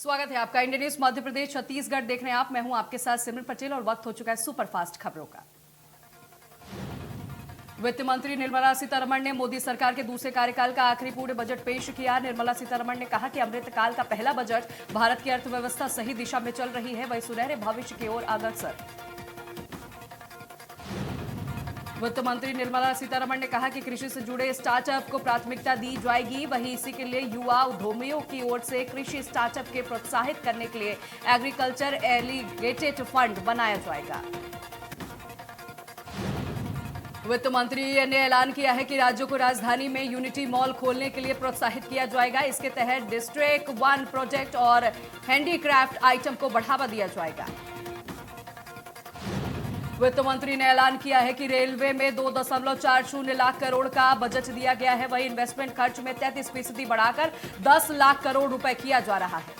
स्वागत है आपका इंडिया न्यूज मध्य प्रदेश छत्तीसगढ़ देख रहे हैं आप। मैं हूं आपके साथ सिमरन पटेल और वक्त हो चुका है सुपरफास्ट खबरों का। वित्त मंत्री निर्मला सीतारमण ने मोदी सरकार के दूसरे कार्यकाल का आखिरी पूर्ण बजट पेश किया। निर्मला सीतारमण ने कहा कि अमृतकाल का पहला बजट भारत की अर्थव्यवस्था सही दिशा में चल रही है, वही सुनहरे भविष्य की ओर अग्रसर। वित्त मंत्री निर्मला सीतारमण ने कहा कि कृषि से जुड़े स्टार्टअप को प्राथमिकता दी जाएगी, वहीं इसी के लिए युवा उद्यमियों की ओर से कृषि स्टार्टअप के प्रोत्साहित करने के लिए एग्रीकल्चर एलिगेटेड फंड बनाया जाएगा। वित्त मंत्री ने ऐलान किया है कि राज्यों को राजधानी में यूनिटी मॉल खोलने के लिए प्रोत्साहित किया जाएगा। इसके तहत डिस्ट्रिक्ट 1 प्रोजेक्ट और हैंडीक्राफ्ट आइटम को बढ़ावा दिया जाएगा। वित्त मंत्री ने ऐलान किया है कि रेलवे में 2.40 लाख करोड़ का बजट दिया गया है, वहीं इन्वेस्टमेंट खर्च में 33% बढ़ाकर 10 लाख करोड़ रुपए किया जा रहा है।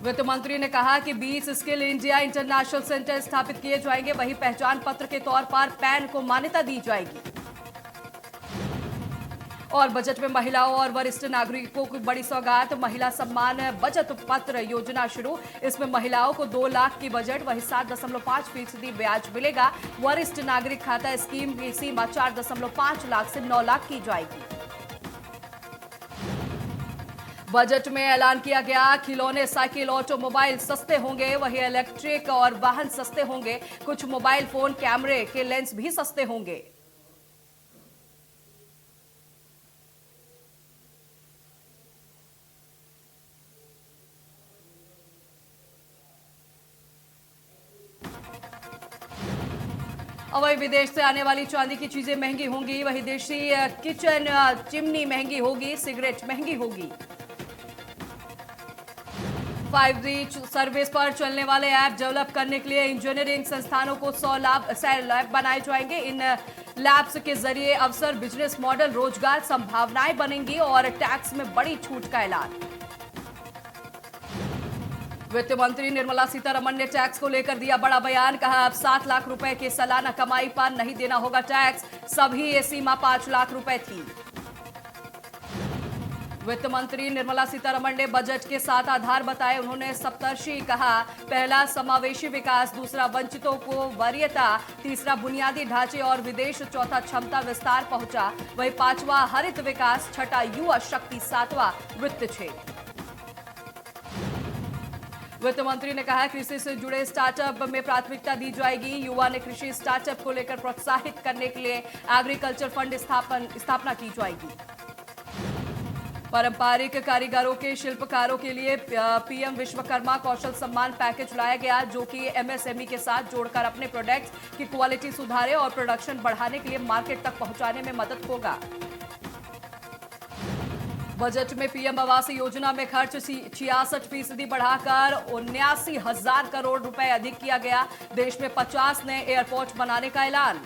वित्त मंत्री ने कहा कि 20 स्किल इंडिया इंटरनेशनल सेंटर स्थापित किए जाएंगे, वहीं पहचान पत्र के तौर पर पैन को मान्यता दी जाएगी। और बजट में महिलाओं और वरिष्ठ नागरिकों को बड़ी सौगात, महिला सम्मान बचत पत्र योजना शुरू। इसमें महिलाओं को 2 लाख की बजट, वही 7.5% ब्याज मिलेगा। वरिष्ठ नागरिक खाता स्कीम की सीमा 4.5 लाख से 9 लाख की जाएगी। बजट में ऐलान किया गया खिलौने, साइकिल, ऑटोमोबाइल सस्ते होंगे, वही इलेक्ट्रिक और वाहन सस्ते होंगे। कुछ मोबाइल फोन कैमरे के लेंस भी सस्ते होंगे। वही विदेश से आने वाली चांदी की चीजें महंगी होंगी, वही देशी किचन चिमनी महंगी होगी, सिगरेट महंगी होगी। 5G सर्विस पर चलने वाले ऐप डेवलप करने के लिए इंजीनियरिंग संस्थानों को 100 लैब बनाए जाएंगे। इन लैब्स के जरिए अवसर, बिजनेस मॉडल, रोजगार संभावनाएं बनेंगी और टैक्स में बड़ी छूट का ऐलान। वित्त मंत्री निर्मला सीतारमण ने टैक्स को लेकर दिया बड़ा बयान। कहा अब 7 लाख रुपए के सालाना कमाई पर नहीं देना होगा टैक्स, सभी ये सीमा 5 लाख रुपए थी। वित्त मंत्री निर्मला सीतारमण ने बजट के 7 आधार बताए। उन्होंने सप्तर्षि कहा, पहला समावेशी विकास, दूसरा वंचितों को वरीयता, तीसरा बुनियादी ढांचे और विदेश, चौथा क्षमता विस्तार पहुंचा, वही 5वां हरित विकास, छठा युवा शक्ति, 7वां वित्त क्षेत्र। वित्त मंत्री ने कहा कृषि से जुड़े स्टार्टअप में प्राथमिकता दी जाएगी। युवा ने कृषि स्टार्टअप को लेकर प्रोत्साहित करने के लिए एग्रीकल्चर फंड स्थापना की जाएगी। पारंपरिक कारीगरों के शिल्पकारों के लिए पीएम विश्वकर्मा कौशल सम्मान पैकेज लाया गया, जो कि एमएसएमई के साथ जोड़कर अपने प्रोडक्ट्स की क्वालिटी सुधारे और प्रोडक्शन बढ़ाने के लिए मार्केट तक पहुंचाने में मदद होगा। बजट में पीएम आवास योजना में खर्च 66% बढ़ाकर 79,000 करोड़ रुपए अधिक किया गया। देश में 50 नए एयरपोर्ट बनाने का ऐलान।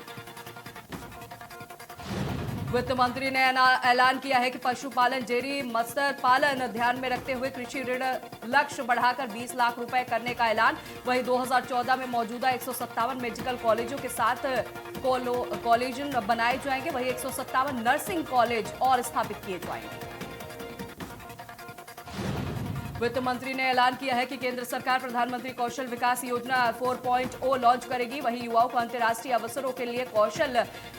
वित्त मंत्री ने ऐलान किया है कि पशुपालन, डेयरी, मत्स्य पालन ध्यान में रखते हुए कृषि ऋण लक्ष्य बढ़ाकर 20 लाख रुपए करने का ऐलान। वहीं 2014 में मौजूदा 157 मेडिकल कॉलेजों के साथ कॉलेज बनाए जाएंगे, वहीं 157 नर्सिंग कॉलेज और स्थापित किए जाएंगे। वित्त मंत्री ने ऐलान किया है कि केंद्र सरकार प्रधानमंत्री कौशल विकास योजना 4.0 लॉन्च करेगी, वहीं युवाओं को अंतर्राष्ट्रीय अवसरों के लिए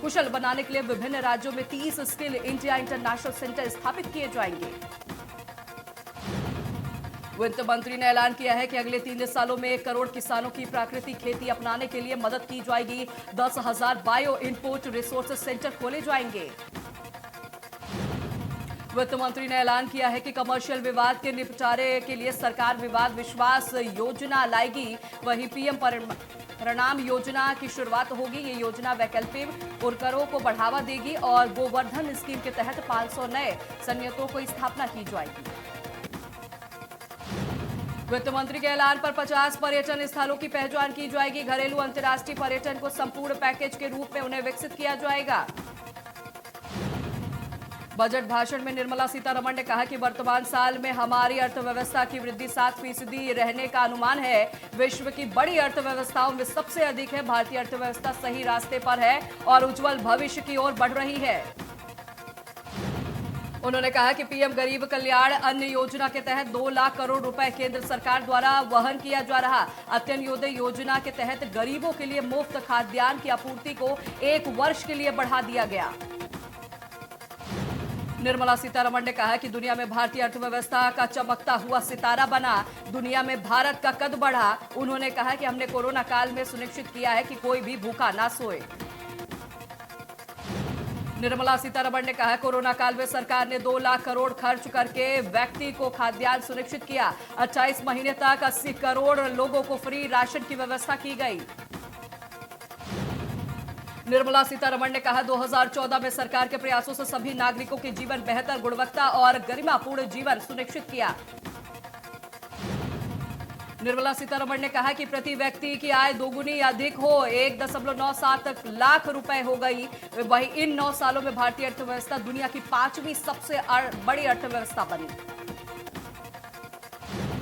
कुशल बनाने के लिए विभिन्न राज्यों में 30 स्किल इंडिया इंटरनेशनल सेंटर स्थापित किए जाएंगे। वित्त मंत्री ने ऐलान किया है कि अगले 3 सालों में 1 करोड़ किसानों की प्राकृतिक खेती अपनाने के लिए मदद की जाएगी। 10,000 बायो इनपुट रिसोर्स सेंटर खोले जाएंगे। वित्त मंत्री ने ऐलान किया है कि कमर्शियल विवाद के निपटारे के लिए सरकार विवाद विश्वास योजना लाएगी, वहीं पीएम परिणाम योजना की शुरुआत होगी। ये योजना वैकल्पिक उर्वरकों को बढ़ावा देगी और गोवर्धन स्कीम के तहत 500 नए संयंत्रों की स्थापना की जाएगी। वित्त मंत्री के ऐलान पर 50 पर्यटन स्थलों की पहचान की जाएगी। घरेलू अंतर्राष्ट्रीय पर्यटन को संपूर्ण पैकेज के रूप में उन्हें विकसित किया जाएगा। बजट भाषण में निर्मला सीतारमण ने कहा कि वर्तमान साल में हमारी अर्थव्यवस्था की वृद्धि 7% रहने का अनुमान है। विश्व की बड़ी अर्थव्यवस्थाओं में सबसे अधिक है। भारतीय अर्थव्यवस्था सही रास्ते पर है और उज्जवल भविष्य की ओर बढ़ रही है। उन्होंने कहा कि पीएम गरीब कल्याण अन्न योजना के तहत 2 लाख करोड़ रुपए केंद्र सरकार द्वारा वहन किया जा रहा अंत्योदय योजना के तहत गरीबों के लिए मुफ्त खाद्यान्न की आपूर्ति को 1 वर्ष के लिए बढ़ा दिया गया। निर्मला सीतारमण ने कहा कि दुनिया में भारतीय अर्थव्यवस्था का चमकता हुआ सितारा बना, दुनिया में भारत का कद बढ़ा। उन्होंने कहा कि हमने कोरोना काल में सुनिश्चित किया है कि कोई भी भूखा ना सोए। निर्मला सीतारमण ने कहा कोरोना काल में सरकार ने 2 लाख करोड़ खर्च करके व्यक्ति को खाद्यान्न सुनिश्चित किया। 28 महीने तक 80 करोड़ लोगों को फ्री राशन की व्यवस्था की गई। निर्मला सीतारमण ने कहा 2014 में सरकार के प्रयासों से सभी नागरिकों के जीवन बेहतर गुणवत्ता और गरिमापूर्ण जीवन सुनिश्चित किया। निर्मला सीतारमण ने कहा कि प्रति व्यक्ति की आय दोगुनी या अधिक हो 1.97 लाख रुपए हो गई। वहीं इन 9 सालों में भारतीय अर्थव्यवस्था दुनिया की 5वीं सबसे बड़ी अर्थव्यवस्था बनी।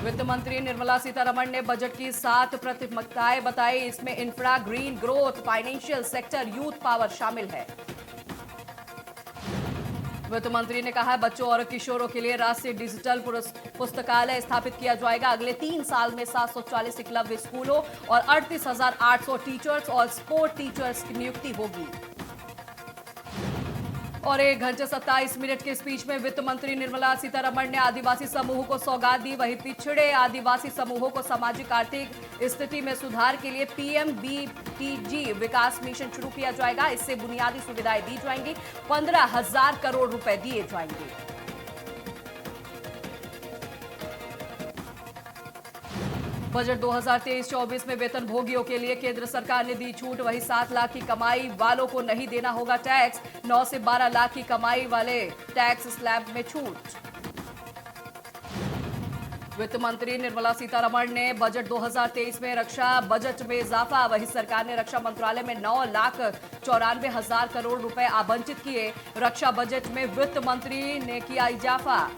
वित्त मंत्री निर्मला सीतारमण ने बजट की 7 प्राथमिकताएं बताई। इसमें infra, green growth, financial sector, youth power शामिल है। वित्त मंत्री ने कहा बच्चों और किशोरों के लिए राष्ट्रीय डिजिटल पुस्तकालय स्थापित किया जाएगा। अगले 3 साल में 740 एकलव्य स्कूलों और 38,800 टीचर्स और स्पोर्ट टीचर्स की नियुक्ति होगी। और 1 घंटे 27 मिनट के स्पीच में वित्त मंत्री निर्मला सीतारमण ने आदिवासी समूह को सौगात दी। वहीं पिछड़े आदिवासी समूहों को सामाजिक आर्थिक स्थिति में सुधार के लिए पीएमबीटीजी विकास मिशन शुरू किया जाएगा। इससे बुनियादी सुविधाएं दी जाएंगी। 15,000 करोड़ रुपए दिए जाएंगे। बजट 2023-24 में वेतन भोगियों के लिए केंद्र सरकार ने दी छूट। वहीं 7 लाख की कमाई वालों को नहीं देना होगा टैक्स। 9 से 12 लाख की कमाई वाले टैक्स स्लैब में छूट। वित्त मंत्री निर्मला सीतारमण ने बजट 2023 में रक्षा बजट में इजाफा। वहीं सरकार ने रक्षा मंत्रालय में 9,94,000 करोड़ रुपए आवंटित किए। रक्षा बजट में वित्त मंत्री ने किया इजाफा।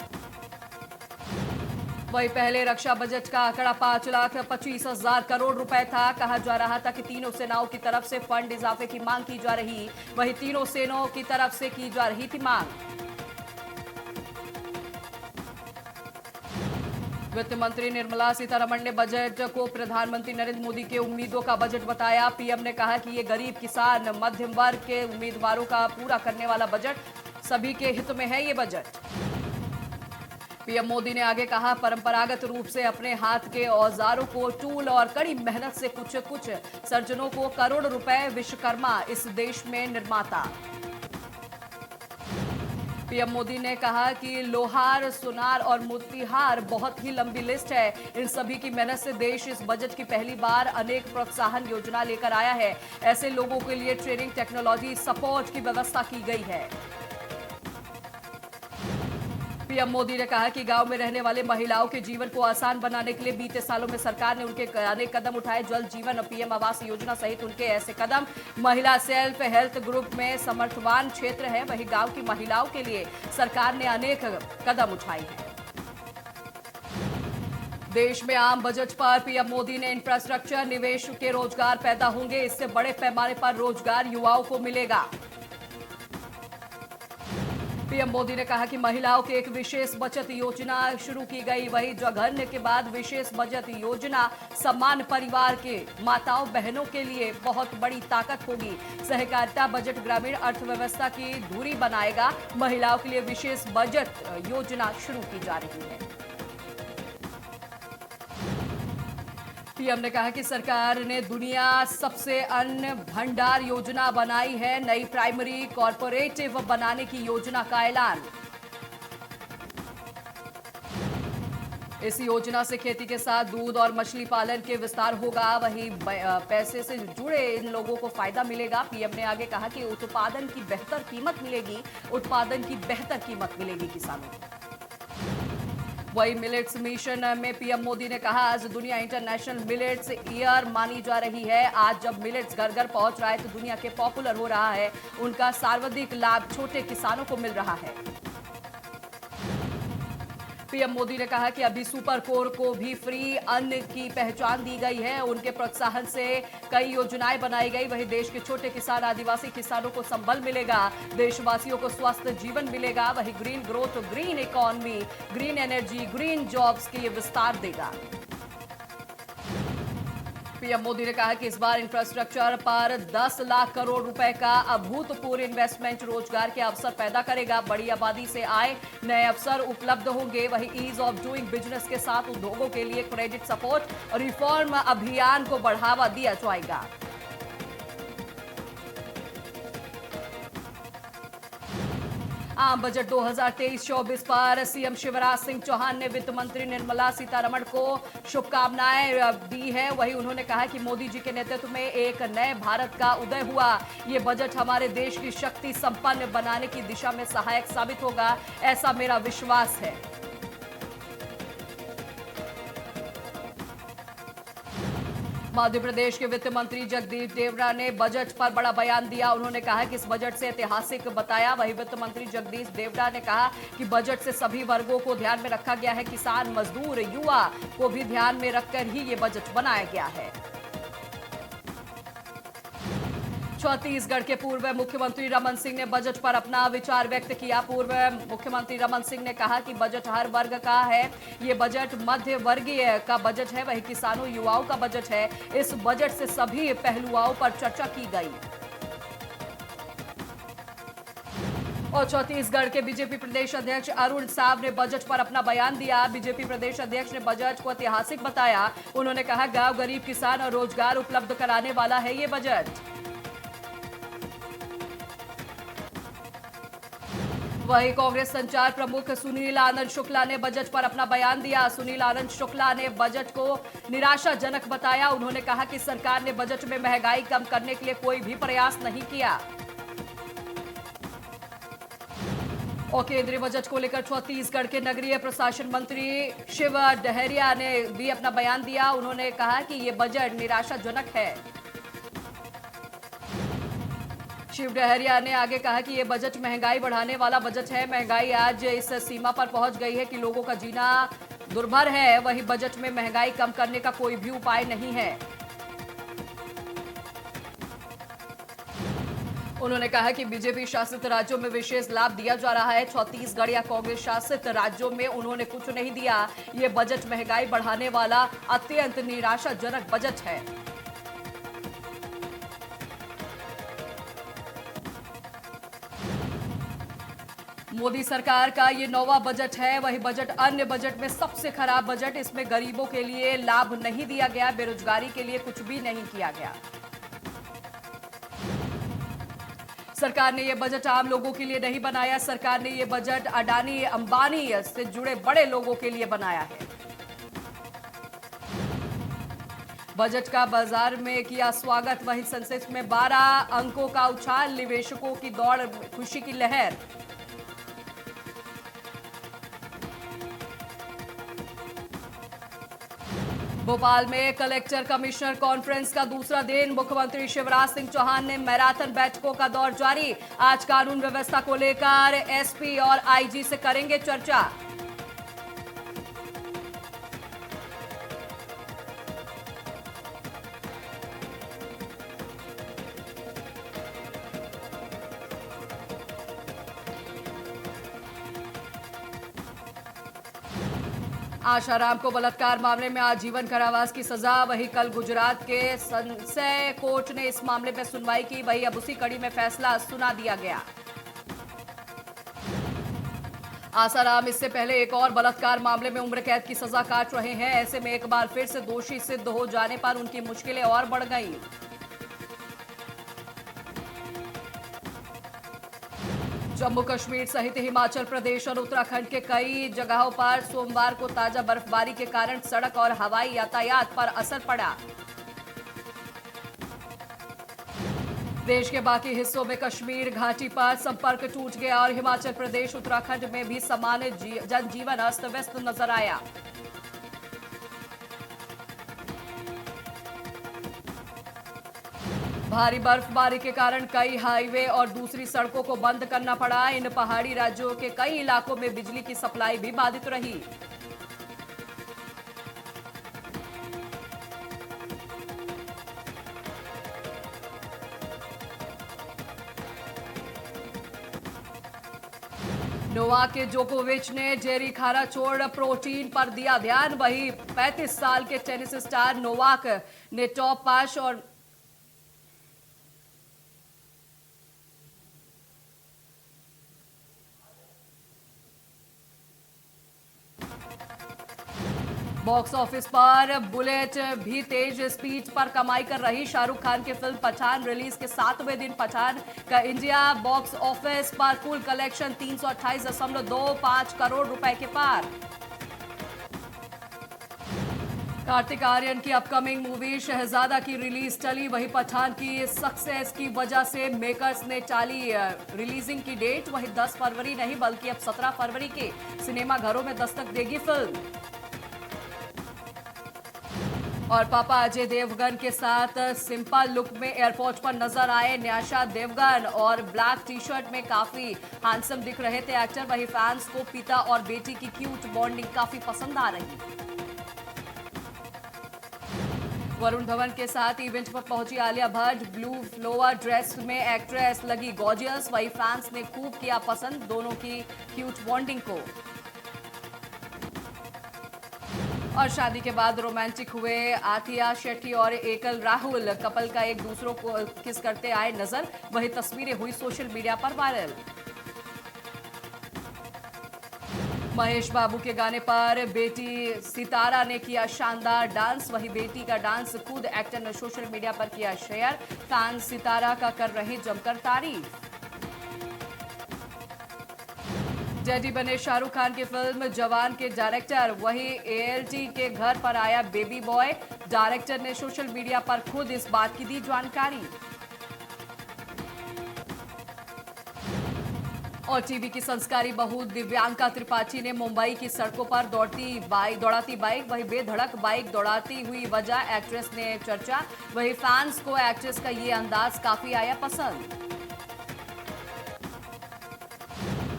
वहीं पहले रक्षा बजट का आंकड़ा 5,25,000 करोड़ रुपए था। कहा जा रहा था कि तीनों सेनाओं की तरफ से फंड इजाफे की मांग की जा रही। वहीं तीनों सेनाओं की तरफ से की जा रही थी मांग। वित्त मंत्री निर्मला सीतारमण ने बजट को प्रधानमंत्री नरेंद्र मोदी के उम्मीदों का बजट बताया। पीएम ने कहा कि ये गरीब, किसान, मध्यम वर्ग के उम्मीदवारों का पूरा करने वाला बजट, सभी के हित में है ये बजट। पीएम मोदी ने आगे कहा परंपरागत रूप से अपने हाथ के औजारों को टूल और कड़ी मेहनत से कुछ सर्जनों को करोड़ रुपए विश्वकर्मा इस देश में निर्माता। पीएम मोदी ने कहा कि लोहार, सुनार और मोतीहार बहुत ही लंबी लिस्ट है। इन सभी की मेहनत से देश इस बजट की पहली बार अनेक प्रोत्साहन योजना लेकर आया है। ऐसे लोगों के लिए ट्रेनिंग, टेक्नोलॉजी सपोर्ट की व्यवस्था की गई है। पीएम मोदी ने कहा कि गांव में रहने वाले महिलाओं के जीवन को आसान बनाने के लिए बीते सालों में सरकार ने उनके अनेक कदम उठाए। जल जीवन और पीएम आवास योजना सहित उनके ऐसे कदम महिला सेल्फ हेल्थ ग्रुप में समर्थवान क्षेत्र है। वहीं गांव की महिलाओं के लिए सरकार ने अनेक कदम उठाए हैं। देश में आम बजट पर पीएम मोदी ने इंफ्रास्ट्रक्चर, निवेश के रोजगार पैदा होंगे। इससे बड़े पैमाने पर रोजगार युवाओं को मिलेगा। पीएम मोदी ने कहा कि महिलाओं की एक विशेष बचत योजना शुरू की गई। वहीं जघन्य के बाद विशेष बचत योजना समान परिवार के माताओं बहनों के लिए बहुत बड़ी ताकत होगी। सहकारिता बजट ग्रामीण अर्थव्यवस्था की धुरी बनाएगा। महिलाओं के लिए विशेष बजट योजना शुरू की जा रही है। पीएम ने कहा कि सरकार ने दुनिया सबसे अन्न भंडार योजना बनाई है। नई प्राइमरी कॉर्पोरेटिव बनाने की योजना का ऐलान। इस योजना से खेती के साथ दूध और मछली पालन के विस्तार होगा। वहीं पैसे से जुड़े इन लोगों को फायदा मिलेगा। पीएम ने आगे कहा कि उत्पादन की बेहतर कीमत मिलेगी। उत्पादन की बेहतर कीमत मिलेगी किसानों को। वही मिलेट्स मिशन में पीएम मोदी ने कहा आज दुनिया इंटरनेशनल मिलेट्स ईयर मानी जा रही है। आज जब मिलेट्स घर घर पहुंच रहा है तो दुनिया के पॉपुलर हो रहा है। उनका सर्वाधिक लाभ छोटे किसानों को मिल रहा है। पीएम मोदी ने कहा कि अभी सुपर कोर को भी फ्री अन्न की पहचान दी गई है। उनके प्रोत्साहन से कई योजनाएं बनाई गई। वहीं देश के छोटे किसान, आदिवासी किसानों को संबल मिलेगा, देशवासियों को स्वस्थ जीवन मिलेगा। वहीं green growth, green economy, green energy, green jobs के लिए विस्तार देगा। पीएम मोदी ने कहा कि इस बार इंफ्रास्ट्रक्चर पर 10 लाख करोड़ रुपए का अभूतपूर्व इन्वेस्टमेंट रोजगार के अवसर पैदा करेगा। बड़ी आबादी से आए नए अवसर उपलब्ध होंगे। वहीं ईज ऑफ डूइंग बिजनेस के साथ उद्योगों के लिए क्रेडिट सपोर्ट और रिफॉर्म अभियान को बढ़ावा दिया जाएगा। आम बजट 2023-24 पर सीएम शिवराज सिंह चौहान ने वित्त मंत्री निर्मला सीतारमण को शुभकामनाएं दी है। वहीं उन्होंने कहा कि मोदी जी के नेतृत्व में एक नए भारत का उदय हुआ। ये बजट हमारे देश की शक्ति संपन्न बनाने की दिशा में सहायक साबित होगा, ऐसा मेरा विश्वास है। मध्य प्रदेश के वित्त मंत्री जगदीश देवड़ा ने बजट पर बड़ा बयान दिया। उन्होंने कहा कि इस बजट से ऐतिहासिक बताया। वहीं वित्त मंत्री जगदीश देवड़ा ने कहा कि बजट से सभी वर्गों को ध्यान में रखा गया है। किसान, मजदूर, युवा को भी ध्यान में रखकर ही ये बजट बनाया गया है। छत्तीसगढ़ के पूर्व मुख्यमंत्री रमन सिंह ने बजट पर अपना विचार व्यक्त किया। पूर्व मुख्यमंत्री रमन सिंह ने कहा कि बजट हर वर्ग का है। ये बजट मध्य वर्गीय का बजट है। वही किसानों, युवाओं का बजट है। इस बजट से सभी पहलुओं पर चर्चा की गई। और छत्तीसगढ़ के बीजेपी प्रदेश अध्यक्ष अरुण साव ने बजट पर अपना बयान दिया। बीजेपी प्रदेश अध्यक्ष ने बजट को ऐतिहासिक बताया। उन्होंने कहा, गांव, गरीब, किसान और रोजगार उपलब्ध कराने वाला है ये बजट। वहीं कांग्रेस संचार प्रमुख सुनील आनंद शुक्ला ने बजट पर अपना बयान दिया। सुनील आनंद शुक्ला ने बजट को निराशाजनक बताया। उन्होंने कहा कि सरकार ने बजट में महंगाई कम करने के लिए कोई भी प्रयास नहीं किया। और केंद्रीय बजट को लेकर छत्तीसगढ़ के नगरीय प्रशासन मंत्री शिव डहरिया ने भी अपना बयान दिया। उन्होंने कहा कि ये बजट निराशाजनक है। शिव डहरिया ने आगे कहा कि यह बजट महंगाई बढ़ाने वाला बजट है। महंगाई आज इस सीमा पर पहुंच गई है कि लोगों का जीना दुर्भर है। वहीं बजट में महंगाई कम करने का कोई भी उपाय नहीं है। उन्होंने कहा कि बीजेपी शासित राज्यों में विशेष लाभ दिया जा रहा है। छत्तीसगढ़ या कांग्रेस शासित राज्यों में उन्होंने कुछ नहीं दिया। यह बजट महंगाई बढ़ाने वाला अत्यंत निराशाजनक बजट है। मोदी सरकार का ये 9वां बजट है। वही बजट अन्य बजट में सबसे खराब बजट। इसमें गरीबों के लिए लाभ नहीं दिया गया, बेरोजगारी के लिए कुछ भी नहीं किया गया। सरकार ने यह बजट आम लोगों के लिए नहीं बनाया। सरकार ने यह बजट अडानी, अंबानी से जुड़े बड़े लोगों के लिए बनाया है। बजट का बाजार में किया स्वागत। वहीं सेंसेक्स में 12 अंकों का उछाल, निवेशकों की दौड़, खुशी की लहर। भोपाल में कलेक्टर कमिश्नर कॉन्फ्रेंस का दूसरा दिन। मुख्यमंत्री शिवराज सिंह चौहान ने मैराथन बैठकों का दौर जारी। आज कानून व्यवस्था को लेकर एसपी और आईजी से करेंगे चर्चा। आशाराम को बलात्कार मामले में आजीवन कारावास की सजा। वहीं कल गुजरात के संसय कोर्ट ने इस मामले में सुनवाई की। वहीं अब उसी कड़ी में फैसला सुना दिया गया। आसाराम इससे पहले एक और बलात्कार मामले में उम्र कैद की सजा काट रहे हैं। ऐसे में एक बार फिर से दोषी सिद्ध हो जाने पर उनकी मुश्किलें और बढ़ गई। जम्मू कश्मीर सहित हिमाचल प्रदेश और उत्तराखंड के कई जगहों पर सोमवार को ताजा बर्फबारी के कारण सड़क और हवाई यातायात पर असर पड़ा। देश के बाकी हिस्सों में कश्मीर घाटी पर संपर्क टूट गया और हिमाचल प्रदेश, उत्तराखंड में भी सामान्य जनजीवन अस्त व्यस्त नजर आया। भारी बर्फबारी के कारण कई हाईवे और दूसरी सड़कों को बंद करना पड़ा। इन पहाड़ी राज्यों के कई इलाकों में बिजली की सप्लाई भी बाधित रही। नोवाक जोकोविच ने जेरी खाना छोड़ प्रोटीन पर दिया ध्यान। वही 35 साल के टेनिस स्टार नोवाक ने टॉप 5 और बॉक्स ऑफिस पर बुलेट भी तेज स्पीड पर कमाई कर रही। शाहरुख खान की फिल्म पठान रिलीज के 7वें दिन पठान का इंडिया बॉक्स ऑफिस पर कुल कलेक्शन 328.25 करोड़ रुपए के पार। कार्तिक आर्यन की अपकमिंग मूवी शहजादा की रिलीज टली। वही पठान की सक्सेस की वजह से मेकर्स ने टाली रिलीजिंग की डेट। वही 10 फरवरी नहीं बल्कि अब 17 फरवरी के सिनेमा घरों में दस्तक देगी फिल्म। और पापा अजय देवगन के साथ सिंपल लुक में एयरपोर्ट पर नजर आए न्याशा देवगन और ब्लैक टी शर्ट में काफी हैंडसम दिख रहे थे एक्टर। वही फैंस को पिता और बेटी की क्यूट बॉन्डिंग काफी पसंद आ रही। वरुण धवन के साथ इवेंट पर पहुंची Alia Bhatt. Blue flower dress में एक्ट्रेस लगी गॉर्जियस। वही फैंस ने खूब किया पसंद दोनों की क्यूट बॉन्डिंग को। और शादी के बाद रोमांटिक हुए आथिया शेट्टी और एकल राहुल। कपल का एक दूसरों को किस करते आए नजर। वही तस्वीरें हुई सोशल मीडिया पर वायरल। महेश बाबू के गाने पर बेटी सितारा ने किया शानदार डांस। वही बेटी का डांस खुद एक्टर ने सोशल मीडिया पर किया शेयर। फैंस सितारा का कर रहे जमकर तारीफ। डैडी बने शाहरुख खान की फिल्म जवान के डायरेक्टर। वही एएलटी के घर पर आया बेबी बॉय। डायरेक्टर ने सोशल मीडिया पर खुद इस बात की दी जानकारी। और टीवी की संस्कारी बहू दिव्यांका त्रिपाठी ने मुंबई की सड़कों पर दौड़ाती बाइक। वही बेधड़क बाइक दौड़ाती हुई वजह एक्ट्रेस ने चर्चा। वही फैंस को एक्ट्रेस का ये अंदाज काफी आया पसंद।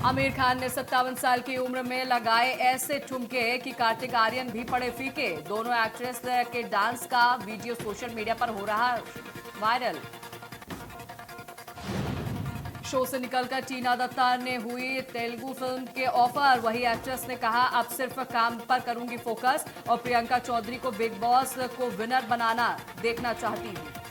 आमिर खान ने 57 साल की उम्र में लगाए ऐसे ठुमके कि कार्तिक आर्यन भी पड़े फीके। दोनों एक्ट्रेस के डांस का वीडियो सोशल मीडिया पर हो रहा वायरल। शो से निकलकर टीना दत्ता ने हुई तेलुगु फिल्म के ऑफर। वही एक्ट्रेस ने कहा अब सिर्फ काम पर करूंगी फोकस और प्रियंका चौधरी को बिग बॉस को विनर बनाना देखना चाहती हूं।